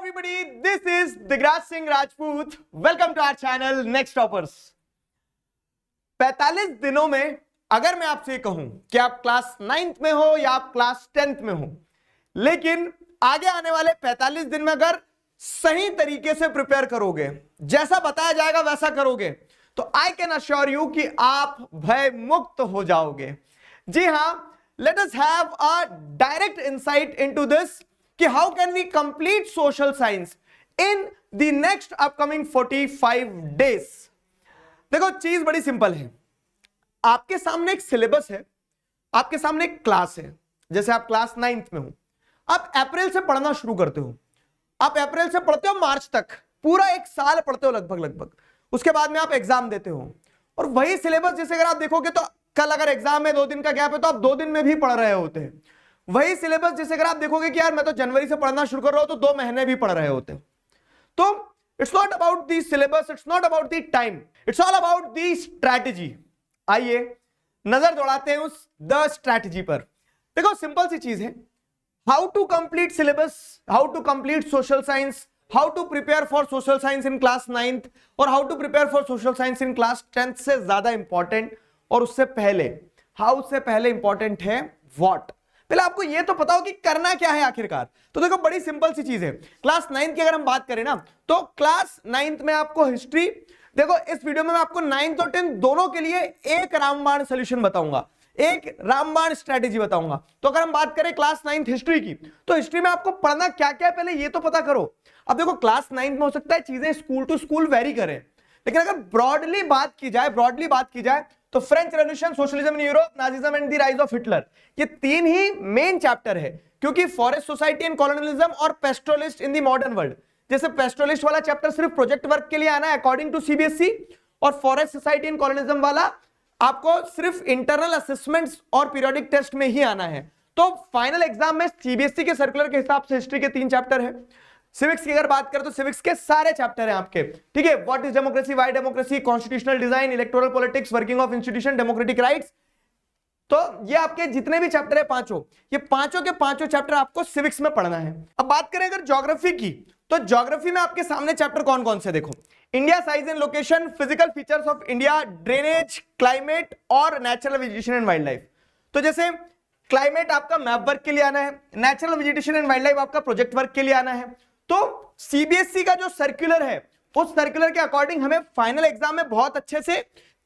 everybody, this is Digraj Singh Rajput. Welcome to our channel Next Toppers. 45 दिनों में अगर मैं आपसे कहूं कि आप क्लास 9th में हो या आप क्लास 10th में हो, लेकिन आगे आने वाले 45 दिन में अगर सही तरीके से प्रिपेयर करोगे, जैसा बताया जाएगा वैसा करोगे, तो आई कैन अश्योर यू कि आप भय मुक्त हो जाओगे। जी हां, let us have a direct insight into this कि how can we complete social science in the next upcoming 45 days. देखो, चीज बड़ी सिंपल है। आपके सामने एक सिलेबस है, आपके सामने एक क्लास है। जैसे आप क्लास 9th में हो, आप अप्रैल से पढ़ना शुरू करते हो, आप अप्रैल से पढ़ते हो मार्च तक, पूरा एक साल पढ़ते हो लगभग। उसके बाद में आप एग्जाम देते हो, और वही सिलेबस जैसे अगर आप देखोगे तो कल अगर एग्जाम में 2 दिन का गैप है तो आप 2 दिन में भी पढ़ रहे होते हैं। वही सिलेबस जैसे अगर आप देखोगे कि यार मैं तो जनवरी से पढ़ना शुरू कर रहा हूं तो 2 महीने भी पढ़ रहे होते हैं। तो it's not about the syllabus, it's not about the time, it's all about the strategy. आइए नजर दौड़ाते हैं उस द स्ट्रैटेजी पर। देखो, सिंपल सी चीज है, how to complete syllabus, how to complete social science, how to prepare for social science in class 9th और how to prepare for social science in class 10th से ज्यादा इंपॉर्टेंट और उससे पहले, हाउ से पहले इंपॉर्टेंट है व्हाट। पहले आपको यह तो पता हो कि करना क्या है आखिरकार। तो देखो, बड़ी सिंपल सी चीज है। क्लास 9th की अगर हम बात करें ना, तो क्लास 9th में आपको हिस्ट्री, देखो इस वीडियो में मैं आपको 9th और 10th दोनों के लिए एक रामबाण सॉल्यूशन बताऊंगा, एक रामबाण स्ट्रेटेजी बताऊंगा। तो अगर हम बात करें क्लास 9th हिस्ट्री की, तो हिस्ट्री में आपको पढ़ना क्या क्या है पहले ये तो पता करो। अब देखो, क्लास 9th में हो सकता है चीजें स्कूल टू स्कूल वेरी करें, लेकिन अगर ब्रॉडली बात की जाए तो French revolution, socialism in Europe, Nazism and the rise of Hitler, ये 3 ही मेन चैप्टर है। क्योंकि फॉरेस्ट सोसाइटी एंड कॉलोनियलिज्म और पेस्टोलिस्ट इन द मॉडर्न वर्ल्ड, जैसे पेस्टोलिस्ट वाला चैप्टर सिर्फ प्रोजेक्ट वर्क के लिए आना है अकॉर्डिंग टू सीबीएसई, और फॉरेस्ट सोसाइटी एंड कॉलोनियलिज्म वाला आपको सिर्फ इंटरनल असेसमेंट्स और पीरियोडिक टेस्ट में ही आना है। तो फाइनल एग्जाम में सीबीएसई के सर्कुलर के हिसाब से हिस्ट्री के 3 चैप्टर है। सिविक्स की अगर बात करें तो सिविक्स के सारे चैप्टर हैं आपके, ठीक है। What is democracy, why democracy, constitutional design, electoral politics, working of institution, democratic rights. तो ये आपके जितने भी चैप्टर है पांचों, ये पांचों के पांचों चैप्टर आपको सिविक्स में पढ़ना है। अब बात करें अगर ज्योग्राफी की, तो ज्योग्राफी में आपके सामने चैप्टर कौन कौन से देखो, India size and location, physical features of India, drainage, climate और natural vegetation and wildlife. तो जैसे क्लाइमेट आपका मैप वर्क के लिए आना है, natural vegetation and wild life आपका प्रोजेक्ट वर्क के लिए आना है। तो सीबीएसई का जो सर्कुलर है, उस सर्कुलर के अकॉर्डिंग हमें फाइनल एग्जाम में बहुत अच्छे से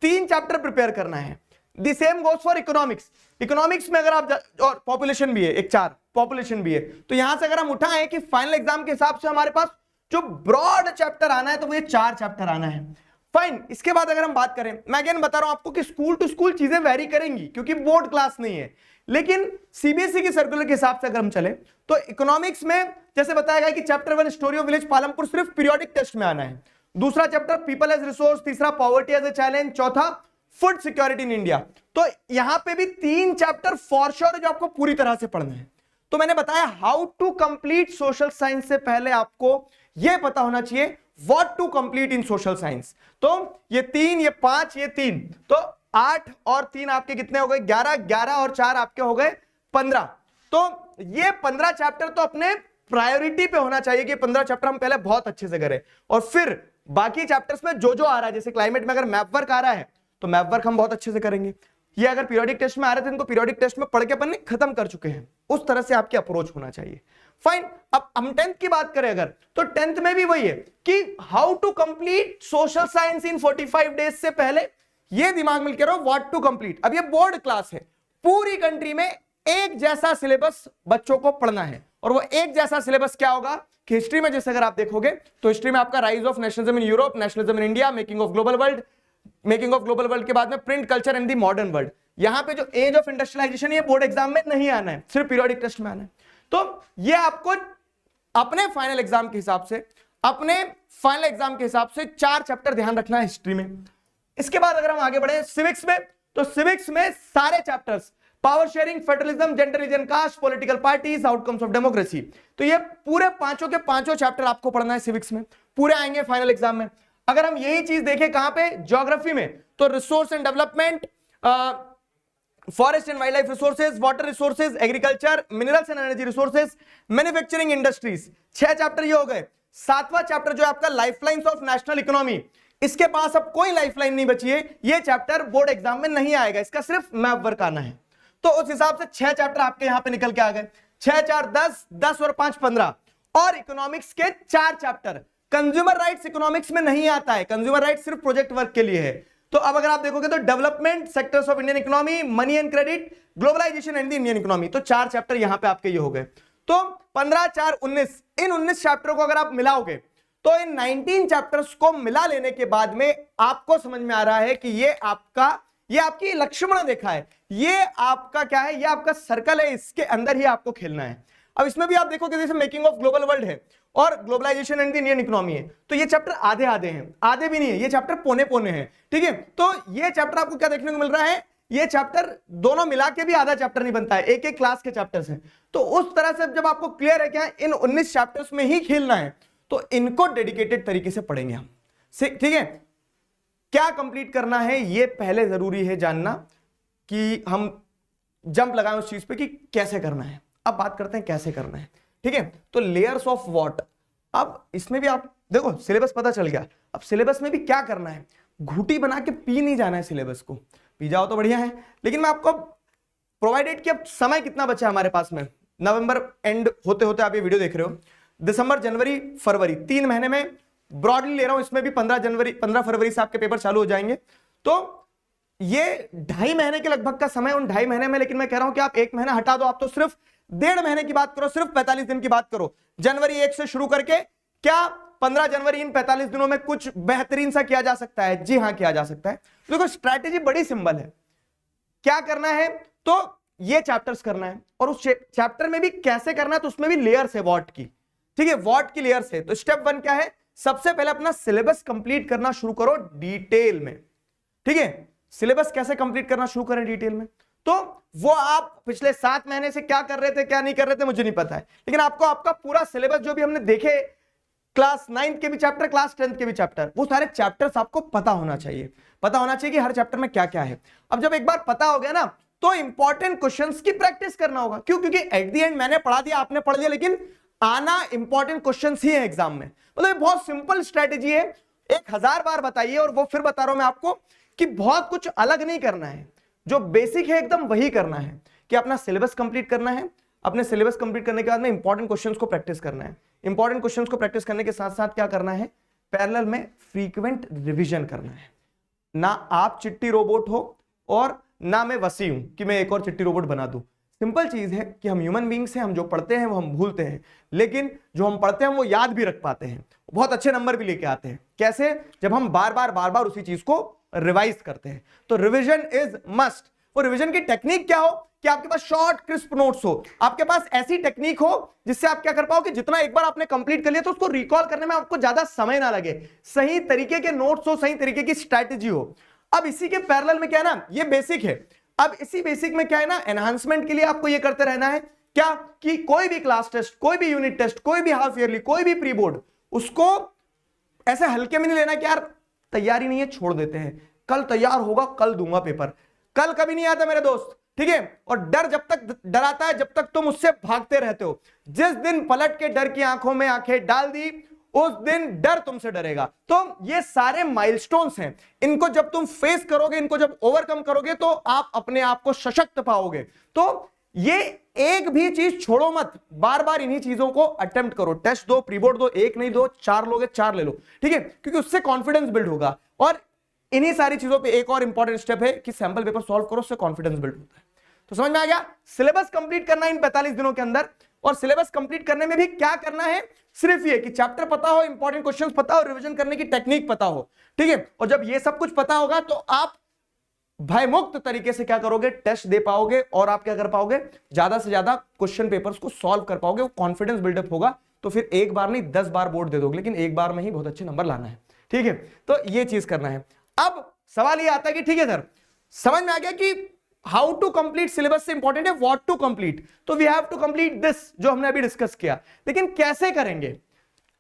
3 चैप्टर प्रिपेयर करना है। The same goes for economics. Economics में अगर आप, और पॉपुलेशन भी है, एक 4 पॉपुलेशन भी है, तो यहां से अगर हम उठाएं कि फाइनल एग्जाम के हिसाब से हमारे पास जो ब्रॉड चैप्टर आना है तो वो ये 4 चैप्टर आना है। फाइन। इसके बाद अगर हम बात करें, मैं अगेन बता रहा हूं आपको कि स्कूल टू स्कूल चीजें वेरी करेंगी क्योंकि बोर्ड क्लास नहीं है, लेकिन सीबीएसई की सर्कुलर के हिसाब से अगर हम चले तो इकोनॉमिक्स में जैसे बताया गया कि chapter 1 story of village Palampur सिर्फ पीरियोडिक टेस्ट में आना है, दूसरा चैप्टर पीपल एज रिसोर्स, तीसरा पॉवर्टी एज ए चैलेंज, चौथा फूड सिक्योरिटी इन इंडिया। तो यहां पे भी 3 चैप्टर फॉर श्योर जो आपको पूरी तरह से पढ़ना है। तो मैंने बताया how to complete social science से पहले आपको यह पता होना चाहिए what to complete in social science. तो ये 3, ये 5, ये 3, तो 8 और 3 आपके कितने हो गए, 11, 11 और 4 आपके हो गए 15। तो ये 15 चैप्टर तो अपने प्रायोरिटी पे होना चाहिए कि 15 चैप्टर हम पहले बहुत अच्छे से करें, और फिर बाकी चैप्टर्स में जो आ रहा है, जैसे क्लाइमेट में अगर मैप वर्क आ रहा है तो मैप वर्क हम बहुत अच्छे से करेंगे। ये अगर पीरियोडिक टेस्ट में आ रहे थे, इनको पीरियोडिक टेस्ट में पढ़ के अपन खत्म कर चुके हैं, उस तरह से आपकी अप्रोच होना चाहिए। फाइन। अब हम 10th की बात करें अगर, तो 10th में भी वही है कि how to complete social science in 45 days से पहले ये दिमाग में करो व्हाट टू कंप्लीट। अब ये बोर्ड क्लास है, पूरी कंट्री में एक जैसा सिलेबस बच्चों को पढ़ना है, और वो एक जैसा सिलेबस क्या होगा कि हिस्ट्री में जैसे अगर आप देखोगे तो हिस्ट्री में आपका rise of nationalism in Europe, nationalism in India, making of global world, making of global world के बाद में print culture and the modern world. यहां पे जो एज ऑफ इंडस्ट्रियलाइजेशन, ये बोर्ड एग्जाम में नहीं आना है, सिर्फ पीरियोडिक टेस्ट में आना है। तो ये आपको अपने फाइनल एग्जाम के हिसाब से 4 चैप्टर ध्यान रखना है हिस्ट्री में। इसके बाद अगर हम आगे बढ़े सिविक्स में, तो सिविक्स में सारे chapters, power sharing, federalism, gender, region, caste, political parties, outcomes of democracy, तो ये पूरे पांचों के पांचों चैप्टर आपको पढ़ना है सिविक्स में, पूरे आएंगे फाइनल एग्जाम में। अगर हम यही चीज देखें कहां पे, ज्योग्राफी में, तो resource and development, forest and wild life resources, water resources, agriculture, minerals and energy resources, manufacturing industries. 6 chapter ये हो गए। 7वां चैप्टर जो है आपका लाइफलाइंस ऑफ नेशनल इकोनॉमी, इसके पास अब कोई लाइफलाइन नहीं बची है, ये चैप्टर बोर्ड एग्जाम में नहीं आएगा, इसका सिर्फ मैप वर्क आना है। तो उस हिसाब से 6 चैप्टर आपके यहां पे निकल के आ गए। 6 4 10, 10 और 5 15। और इकोनॉमिक्स के 4 चैप्टर। कंज्यूमर राइट्स इकोनॉमिक्स में नहीं आता है, कंज्यूमर राइट्स सिर्फ प्रोजेक्ट वर्क के लिए है। तो अब अगर आप देखोगे तो development sectors of Indian economy, money and credit, globalisation and the Indian economy, तो 4 चैप्टर यहां पे आपके ये हो गए। तो 15 4 19, इन 19 चैप्टरों को अगर आप मिलाओगे तो इन 19 चैप्टर्स को मिला लेने के बाद में आपको समझ में आ रहा है कि ये आपकी लक्ष्मण रेखा है, ये आपका क्या है, ये आपका सर्कल है, इसके अंदर ही आपको खेलना है। अब इसमें भी आप देखोगे जैसे मेकिंग ऑफ ग्लोबल वर्ल्ड है और globalisation and the Indian economy है, तो ये चैप्टर आधे आधे हैं, आधे भी नहीं है, ये चैप्टर पौने पौने हैं, ठीक है। तो ये चैप्टर आपको क्या देखने को मिल रहा है, ये चैप्टर दोनों मिला के भी आधा चैप्टर नहीं बनता है, एक एक क्लास के चैप्टर्स हैं। तो उस तरह से जब आपको क्लियर है क्या इन 19 चैप्टर्स में ही खेलना है, तो इनको डेडिकेटेड तरीके से पढ़ेंगे हम, ठीक है। क्या कंप्लीट करना है ये पहले जरूरी है जानना, कि हम जंप लगाएं उस चीज पे कि कैसे करना है। अब बात करते हैं कैसे करना है, ठीक है। तो लेयर्स ऑफ व्हाट, अब इसमें भी आप देखो सिलेबस पता चल गया, अब सिलेबस में भी क्या करना है, घूटी बना के पी नहीं जाना है सिलेबस को, पी जाओ तो बढ़िया है, लेकिन मैं आपको प्रोवाइडेड कि अब समय कितना बचा है हमारे पास में, नवंबर एंड होते होते आप ये वीडियो देख रहे हो, दिसंबर जनवरी फरवरी 3 महीने में ब्रॉडली ले रहा हूं, इसमें भी 15 फरवरी से आपके पेपर चालू हो जाएंगे। तो ये 2.5 महीने के लगभग का समय, उन 2.5 महीने में, लेकिन मैं कह रहा हूं कि आप 1 महीना हटा दो, आप तो सिर्फ 1.5 महीने की बात करो, सिर्फ 45 दिन की बात करो, जनवरी 1 से शुरू करके क्या 15 जनवरी, इन 45 दिनों में कुछ बेहतरीन सा किया जा सकता है? जी हां, किया जा सकता है। देखो स्ट्रैटेजी बड़ी सिंपल है, क्या करना है, तो ये चैप्टर्स करना है, और उस चैप्टर में भी कैसे करना है, तो उसमें भी लेयर्स है व्हाट की, ठीक है, व्हाट की लेयर्स है। तो स्टेप 1 क्या है, सबसे पहले अपना सिलेबस कंप्लीट करना शुरू करो डिटेल में, ठीक है। सिलेबस कैसे कंप्लीट करना शुरू करें डिटेल में, तो वो आप पिछले 7 महीने से क्या कर रहे थे क्या नहीं कर रहे थे मुझे नहीं पता है, लेकिन आपको आपका पूरा सिलेबस जो भी हमने देखे, क्लास 9 के भी चैप्टर, क्लास 10 के भी चैप्टर, वो सारे चैप्टर्स आपको पता होना चाहिए, पता होना चाहिए कि हर चैप्टर में क्या क्या है। अब जब एक बार पता हो गया ना, तो इंपॉर्टेंट क्वेश्चंस की प्रैक्टिस करना होगा। क्यों? क्योंकि एट द एंड मैंने पढ़ा दिया, आपने पढ़ लिया, लेकिन आना इंपॉर्टेंट क्वेश्चंस ही है एग्जाम में। मतलब बहुत सिंपल स्ट्रेटेजी है, 1000 बार बताइए, और वो फिर बता रहा हूं मैं आपको कि बहुत कुछ अलग नहीं करना है, जो बेसिक है एकदम वही करना है, कि अपना सिलेबस कंप्लीट करना है, अपने सिलेबस कंप्लीट करने के बाद में इंपॉर्टेंट क्वेश्चंस को प्रैक्टिस करना है, इंपॉर्टेंट क्वेश्चंस को प्रैक्टिस करने के साथ साथ क्या करना है, पैरेलल में फ्रीक्वेंट रिवीजन करना है। ना आप चिट्टी रोबोट हो और ना मैं वसी हूं कि मैं एक और चिट्टी रोबोट बना दूं। सिंपल चीज है कि हम ह्यूमन बींग्स हैं, हम जो पढ़ते हैं वो हम भूलते हैं, लेकिन जो हम पढ़ते हैं वो याद भी रख पाते हैं, बहुत अच्छे नंबर भी लेके आते हैं। कैसे? जब हम बार बार उसी चीज को रिवाइज करते हैं। तो रिवीजन इज मस्ट। वो रिवीजन की टेक्निक क्या हो कि आपके पास शॉर्ट क्रिस्प नोट्स हो, आपके पास ऐसी टेक्निक हो जिससे आप क्या कर पाओ कि जितना एक बार आपने कंप्लीट कर लिया तो उसको रिकॉल करने में आपको ज्यादा समय ना लगे, सही तरीके के नोट्स हो, सही तरीके की स्ट्रैटेजी हो। अब इसी के पैरेलल में क्या है ना, ये बेसिक है, अब इसी बेसिक में क्या है ना, एनहांसमेंट के लिए आपको ये करते रहना है क्या, कि कोई भी क्लास टेस्ट, कोई भी यूनिट टेस्ट, कोई भी हाफ ईयरली, कोई भी प्री बोर्ड, उसको ऐसे हल्के में नहीं लेना कि यार तैयारी नहीं है छोड़ देते हैं, कल तैयार होगा कल दूंगा पेपर। कल कभी नहीं आता मेरे दोस्त, ठीक है। और डर जब तक डराता है, जब तक तुम उससे भागते रहते हो, जिस दिन पलट के डर की आंखों में आंखें डाल दी, उस दिन डर तुमसे डरेगा। तो ये सारे माइलस्टोन्स हैं, इनको जब तुम फेस करोगे, इनको जब ओवरकम करोगे, तो आप अपने आप को सशक्त पाओगे। तो ये एक भी चीज छोड़ो मत, बार बार इन्हीं चीजों को अटेम्प्ट करो। टेस्ट दो, प्री बोर्ड दो, 1 नहीं दो, 4 लोगे 4 ले लो, ठीक है, क्योंकि उससे कॉन्फिडेंस बिल्ड होगा। और इन्हीं सारी चीजों पे एक और इंपॉर्टेंट स्टेप है कि सैंपल पेपर सॉल्व करो, उससे कॉन्फिडेंस बिल्ड होता है। तो समझ में आ गया, सिलेबस कंप्लीट करना इन 45 दिनों के अंदर। और सिलेबस कंप्लीट करने में भी क्या करना है, सिर्फ ये कि चैप्टर पता हो, इंपॉर्टेंट क्वेश्चंस पता हो, रिवीजन करने की टेक्निक पता हो, ठीक है। और जब ये सब कुछ पता होगा तो आप भयमुक्त तरीके से क्या करोगे, टेस्ट दे पाओगे, और आप क्या कर पाओगे, ज्यादा से ज्यादा क्वेश्चन पेपर्स को सॉल्व कर पाओगे। वो कॉन्फिडेंस बिल्डअप होगा, तो फिर एक बार नहीं 10 बार बोर्ड दे दोगे, लेकिन एक बार में ही बहुत अच्छे नंबर लाना है, ठीक है। तो ये चीज करना है। अब सवाल ये आता है कि ठीक है सर, समझ में आ गया कि हाउ टू कंप्लीट सिलेबस से इंपॉर्टेंट है व्हाट टू कंप्लीट, तो we have to complete this जो हमने अभी डिस्कस किया, लेकिन कैसे करेंगे?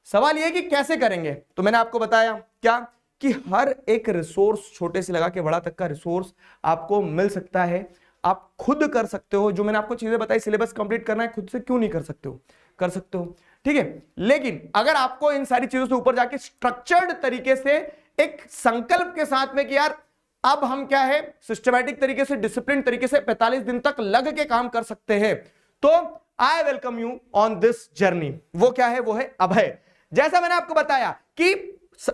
सवाल ये है कि कैसे करेंगे। तो मैंने आपको बताया क्या, कि हर एक रिसोर्स, छोटे से लगा के बड़ा तक का रिसोर्स आपको मिल सकता है आप खुद कर सकते हो। जो मैंने आपको चीजें बताई, सिलेबस कंप्लीट करना है खुद से, क्यों नहीं कर सकते हो, कर सकते हो, ठीक है। लेकिन अगर आपको इन सारी चीजों से ऊपर जाके स्ट्रक्चर्ड तरीके से एक संकल्प के साथ में कि यार अब हम क्या है सिस्टमैटिक तरीके से, डिसिप्लिन तरीके से 45 दिन तक लग के काम कर सकते हैं, तो I welcome you on this journey. वो क्या है, वो है अभय। जैसा मैंने आपको बताया कि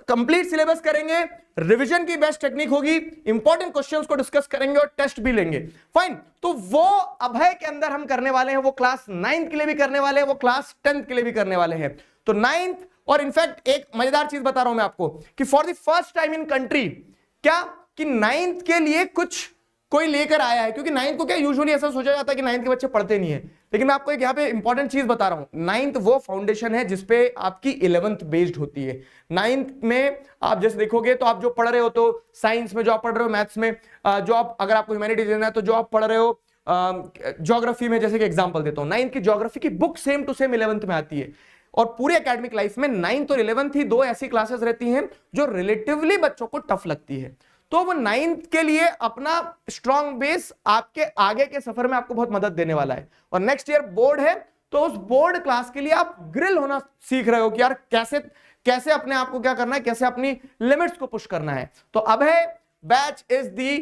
कंप्लीट सिलेबस करेंगे, रिवीजन की बेस्ट टेक्निक होगी, इंपॉर्टेंट क्वेश्चंस को डिस्कस करेंगे और टेस्ट भी लेंगे। फाइन, तो वो अभय के अंदर हम करने वाले हैं, वो क्लास 9th के लिए भी करने वाले हैं, वो क्लास 10th के लिए भी करने वाले हैं। तो 9th, और इनफैक्ट एक मजेदार चीज बता रहा हूं मैं आपको कि for the first time in country क्या कि 9th के लिए कुछ कोई लेकर आया है, क्योंकि 9th को क्या यूजुअली ऐसा सोचा जाता है कि 9th के बच्चे पढ़ते नहीं है, लेकिन मैं आपको एक यहाँ पे इंपॉर्टेंट चीज बता रहा हूं। 9th वो फाउंडेशन है जिसपे आपकी 11th बेस्ड होती है। 9th में आप जैसे देखोगे तो आप जो पढ़ रहे हो, तो साइंस में जो आप पढ़ रहे हो, मैथ्स में जो आप, अगर आपको ह्यूमैनिटीज लेना है तो जो आप पढ़ रहे हो, ज्योग्राफी में, जैसे कि एग्जाम्पल देता हूं, 9th की ज्योग्राफी की book same to same 11th में आती है। और पूरे एकेडमिक लाइफ में 9th और 11th ही दो ऐसी क्लासेस रहती हैं जो रिलेटिवली बच्चों को टफ लगती है। तो वो 9th के लिए अपना स्ट्रॉन्ग बेस आपके आगे के सफर में आपको बहुत मदद देने वाला है। और नेक्स्ट ईयर बोर्ड है, तो उस बोर्ड क्लास के लिए आप ग्रिल होना सीख रहे हो कि यार कैसे कैसे अपने आप को क्या करना है, कैसे अपनी लिमिट्स को पुश करना है। तो अब है बैच इज दी,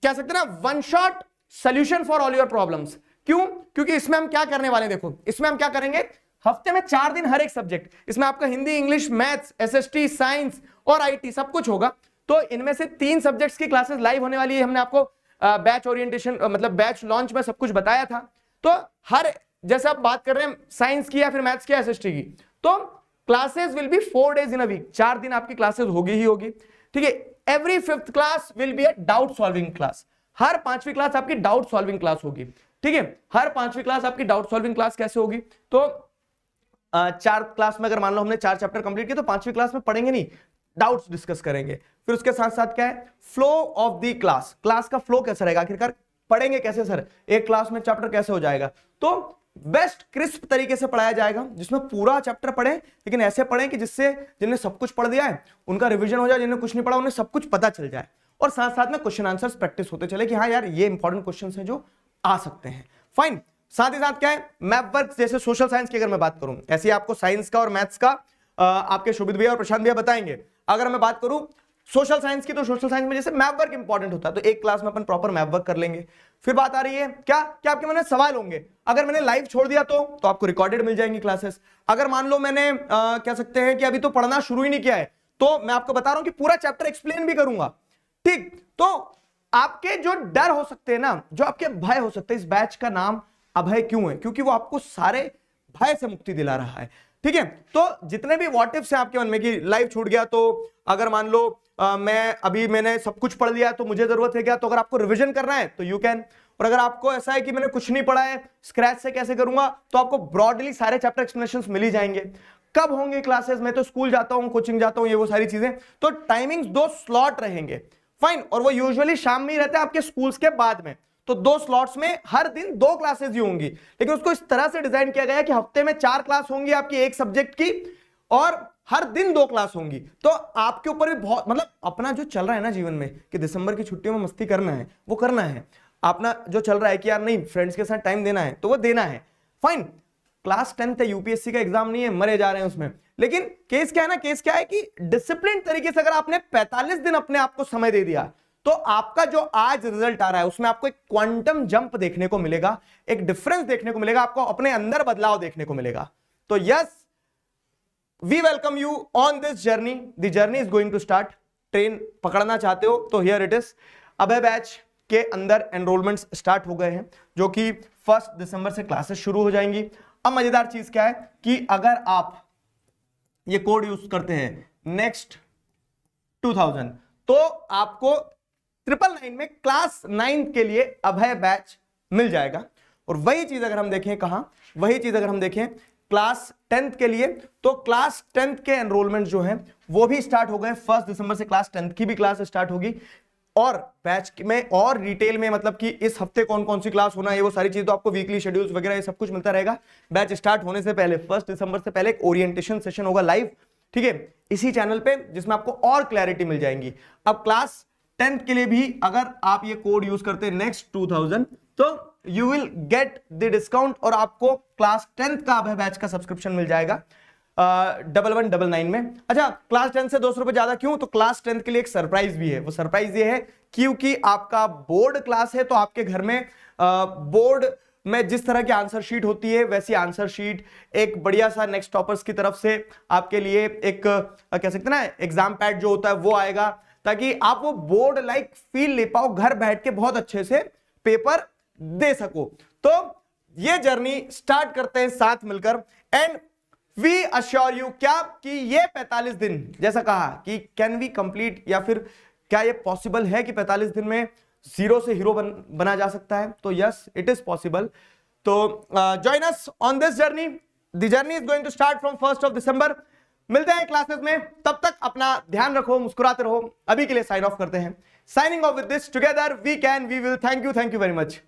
कह सकते हैं ना, one shot solution for all your problems. क्यों? क्योंकि इसमें हम क्या करने वाले हैं, देखो इसमें हम क्या करेंगे, हफ्ते में 4 दिन हर एक सब्जेक्ट, इसमें आपका Hindi, English, maths, SST, science और आईटी सब कुछ होगा। तो इनमें से 3 सब्जेक्ट्स की क्लासेस लाइव होने वाली है। हमने आपको बैच ओरिएंटेशन मतलब बैच लॉन्च में सब कुछ बताया था। तो हर, जैसे आप बात कर रहे हैं साइंस की या फिर मैथ्स की, एसएसटी की, तो classes will be 4 days in a week, 4 दिन आपकी क्लासेस होगी ही होगी, ठीक है। Every 5th class will be a doubt solving class, हर 5वीं क्लास आपकी डाउट सॉल्विंग क्लास होगी, ठीक है। हर 5वीं क्लास आपकी डाउट सॉल्विंग क्लास कैसे होगी, तो 4 क्लास में अगर मान लो हमने 4 चैप्टर कंप्लीट किए, तो 5वीं क्लास में पढ़ेंगे नहीं, डाउट्स डिस्कस करेंगे। फिर उसके साथ साथ क्या है, flow of the class, class का फ्लो कैसा रहेगा, आखिरकार पढ़ेंगे कैसे सर, एक क्लास में चैप्टर कैसे हो जाएगा। तो बेस्ट क्रिस्प तरीके से पढ़ाया जाएगा, जिसमें पूरा चैप्टर पढ़े, लेकिन ऐसे पढ़ें कि जिससे जिन्हें सब कुछ पढ़ दिया है उनका रिवीजन हो जाए, जिन्हें कुछ नहीं पढ़ा उन्हें सब कुछ पता चल जाए, और साथ साथ में क्वेश्चन आंसर्स प्रैक्टिस होते चले कि हाँ यार ये इंपॉर्टेंट क्वेश्चन हैं जो आ सकते हैं। फाइन, साथ ही साथ क्या है, मैप वर्क, जैसे सोशल साइंस की अगर मैं बात करूं, ऐसे आपको साइंस का और मैथ्स का आपके शोभित भैया और प्रशांत भैया बताएंगे। अगर मैं बात करूं सोशल साइंस की, तो सोशल साइंस में जैसे मैप वर्क इंपॉर्टेंट होता है, तो एक क्लास में अपन प्रॉपर मैप वर्क कर लेंगे। फिर बात आ रही है क्या क्या आपके मन में सवाल होंगे, अगर मैंने लाइव छोड़ दिया तो आपको रिकॉर्डेड मिल जाएंगी क्लासेस। अगर मान लो मैंने कह सकते हैं कि अभी तो पढ़ना शुरू ही नहीं किया है, तो मैं आपको बता रहा हूं कि पूरा चैप्टर एक्सप्लेन भी करूंगा, ठीक। तो आपके जो डर हो सकते हैं ना, जो आपके भय हो सकते हैं, इस बैच का नाम अभय क्यों है, क्योंकि वो आपको सारे भय से मुक्ति दिला रहा है, ठीक है। तो जितने भी व्हाट इफ्स हैं आपके मन में कि लाइव छूट गया, तो अगर मान लो मैंने सब कुछ पढ़ लिया तो मुझे जरूरत है क्या, तो अगर आपको रिवीजन करना है तो यू कैन, और अगर आपको ऐसा है कि मैंने कुछ नहीं पढ़ा है, स्क्रैच से कैसे करूंगा, तो आपको ब्रॉडली सारे चैप्टर एक्सप्लेनेशंस मिल ही जाएंगे। कब होंगे क्लासेस, मैं तो स्कूल जाता हूं, कोचिंग जाता हूं, ये वो सारी चीजें, तो टाइमिंग्स 2 स्लॉट रहेंगे, फाइन, और वो यूजुअली शाम में ही रहते हैं आपके स्कूल्स के बाद में। तो 2 स्लॉट्स में हर दिन 2 क्लासेस ही होंगी, लेकिन उसको इस तरह से डिजाइन किया गया है कि हफ्ते में 4 क्लास होंगी आपकी एक सब्जेक्ट की, और हर दिन 2 क्लास होंगी। तो आपके ऊपर भी बहुत, मतलब अपना जो चल रहा है ना जीवन में कि दिसंबर की छुट्टियों में मस्ती करना है, वो करना है। अपना जो चल रहा है कि यार नहीं फ्रेंड्स के साथ टाइम देना है, तो वो देना है, फाइन। क्लास 10th है, यूपीएससी का एग्जाम नहीं है, मरे जा रहे हैं उसमें, लेकिन केस क्या है ना, केस क्या है कि डिसिप्लिन तरीके से अगर आपने 45 दिन अपने आप को समय दे दिया, तो आपका जो आज रिजल्ट आ रहा है उसमें आपको एक क्वांटम जंप देखने को मिलेगा, एक डिफरेंस देखने को मिलेगा, आपको अपने अंदर बदलाव देखने को मिलेगा। तो yes, we welcome you on this journey, the journey is going to start. Train पकड़ना चाहते हो तो here it is. Abhay batch के अंदर एनरोलमेंट्स स्टार्ट हो गए हैं, जो कि 1 दिसंबर से क्लासेस शुरू हो जाएंगी। अब मजेदार चीज क्या है कि अगर आप ये कोड यूज करते हैं नेक्स्ट 2000, तो आपको 999 में क्लास 9 के लिए अभय बैच मिल जाएगा। और वही चीज अगर हम देखें कहां, वही चीज अगर हम देखें क्लास 10th के लिए, तो क्लास 10th के एनरोलमेंट जो हैं वो भी स्टार्ट हो गए। 1 दिसंबर से क्लास 10th की भी क्लास स्टार्ट होगी, और बैच में और डिटेल में मतलब कि इस हफ्ते कौन कौन सी क्लास होना है, वो सारी चीज तो आपको वीकली शेड्यूल्स वगैरह ये सब कुछ मिलता रहेगा। बैच स्टार्ट होने से पहले 1 दिसंबर से पहले एक ओरिएंटेशन सेशन होगा लाइव, ठीक है, इसी चैनल पे, जिसमें आपको और क्लैरिटी मिल जाएंगी। अब क्लास 10th के लिए भी अगर आप ये कोड यूज करते हैं नेक्स्ट 2000 तो you will get the discount और आपको क्लास 10th का अभय बैच का सब्सक्रिप्शन मिल जाएगा 1199 में। अच्छा, क्लास 10 से 200 रुपए ज्यादा क्यों? तो क्लास 10th के लिए एक सरप्राइज भी है। वो सरप्राइज ये है क्योंकि आपका बोर्ड क्लास है तो आपके घर में बोर्ड में जिस तरह की आंसर शीट होती है वैसी आंसर शीट एक बढ़िया सा नेक्स्ट टॉपर्स की तरफ से आपके लिए एक कह सकते हैं ना एग्जाम पैड जो होता है वो आएगा, ताकि आप वो बोर्ड लाइक फील ले पाओ, घर बैठ के बहुत अच्छे से पेपर दे सको। तो ये जर्नी स्टार्ट करते हैं साथ मिलकर एंड वी अश्योर यू क्या कि ये 45 दिन जैसा कहा कि कैन वी कंप्लीट, या फिर क्या ये पॉसिबल है कि 45 दिन में जीरो से हीरो बना जा सकता है? तो यस, इट इज पॉसिबल। तो join us on this journey. The journey is going to start from 1 December. मिलते हैं क्लासेस में, तब तक अपना ध्यान रखो, मुस्कुराते रहो। अभी के लिए साइन ऑफ करते हैं। Signing off with this, together we can, we will. Thank you very much.